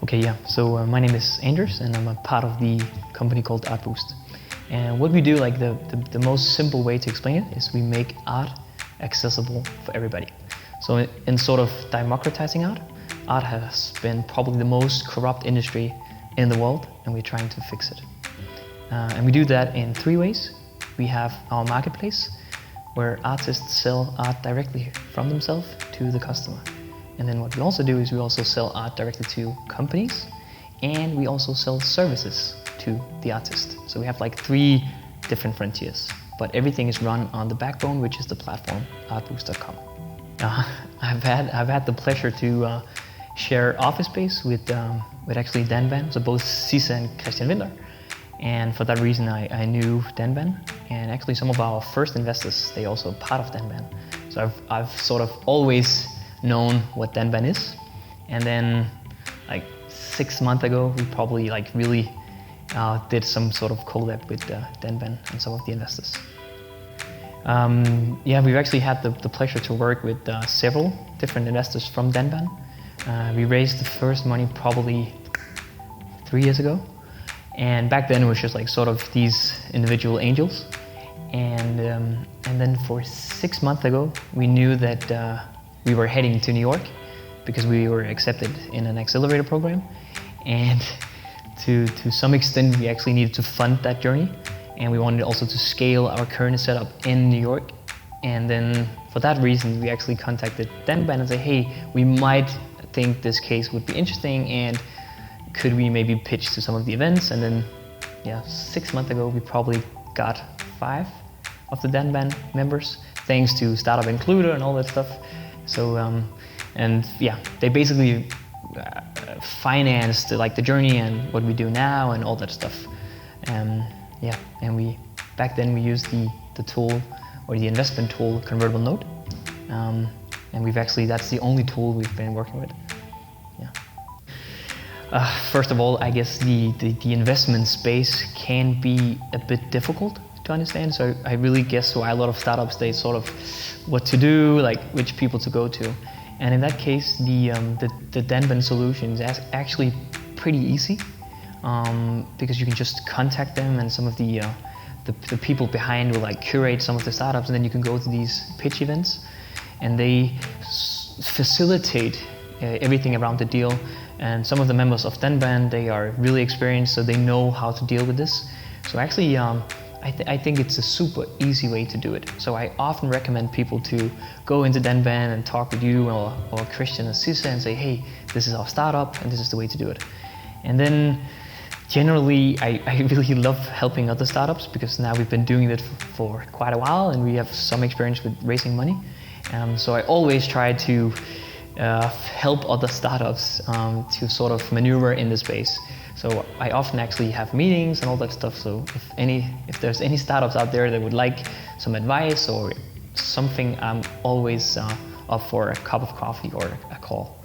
Okay, yeah. So my name is Anders, and I'm a part of the company called Artboost. And what we do, like the most simple way to explain it, is we make art accessible for everybody. So in sort of democratizing art has been probably the most corrupt industry in the world, and we're trying to fix it. And we do that in 3 ways. We have our marketplace, where artists sell art directly from themselves to the customer. And then what we also do is we also sell art directly to companies, and we also sell services to the artist. So we have like 3 different frontiers, but everything is run on the backbone, which is the platform artboost.com. I've had the pleasure to share office space with actually DanBAN, so both Sisa and Christian Winter. And for that reason, I knew DanBAN, and actually some of our first investors, they also part of DanBAN. So I've sort of always known what DanBAN is. And then like 6 months ago, we probably like really did some sort of collab with DanBAN and some of the investors. Yeah, we've actually had the pleasure to work with several different investors from DanBAN. We raised the first money probably 3 years ago. And back then it was just like sort of these individual angels. And then for 6 months ago, we knew that we were heading to New York because we were accepted in an accelerator program. And to some extent, we actually needed to fund that journey. And we wanted also to scale our current setup in New York. And then for that reason, we actually contacted DanBAN and said, hey, we might think this case would be interesting, and could we maybe pitch to some of the events? And then, yeah, 6 months ago, we probably got 5 of the DanBAN members, thanks to Startup Includer and all that stuff. So, and yeah, they basically financed like the journey and what we do now and all that stuff. Yeah, and back then we used the tool, or the investment tool, Convertible Note. And that's the only tool we've been working with. Yeah. First of all, I guess the investment space can be a bit difficult to understand. So I really guess why a lot of startups, they sort of what to do, like which people to go to. And in that case, the DanBAN solution is actually pretty easy, because you can just contact them, and some of the people behind will like curate some of the startups, and then you can go to these pitch events, and they facilitate everything around the deal. And some of the members of DanBAN, they are really experienced, so they know how to deal with this. So actually, I think it's a super easy way to do it. So I often recommend people to go into DanBAN and talk with you or Christian or Sisa and say, hey, this is our startup and this is the way to do it. And then generally, I really love helping other startups, because now we've been doing it for quite a while and we have some experience with raising money. So I always try to help other startups to sort of maneuver in the space. So I often actually have meetings and all that stuff. So if there's any startups out there that would like some advice or something, I'm always up for a cup of coffee or a call.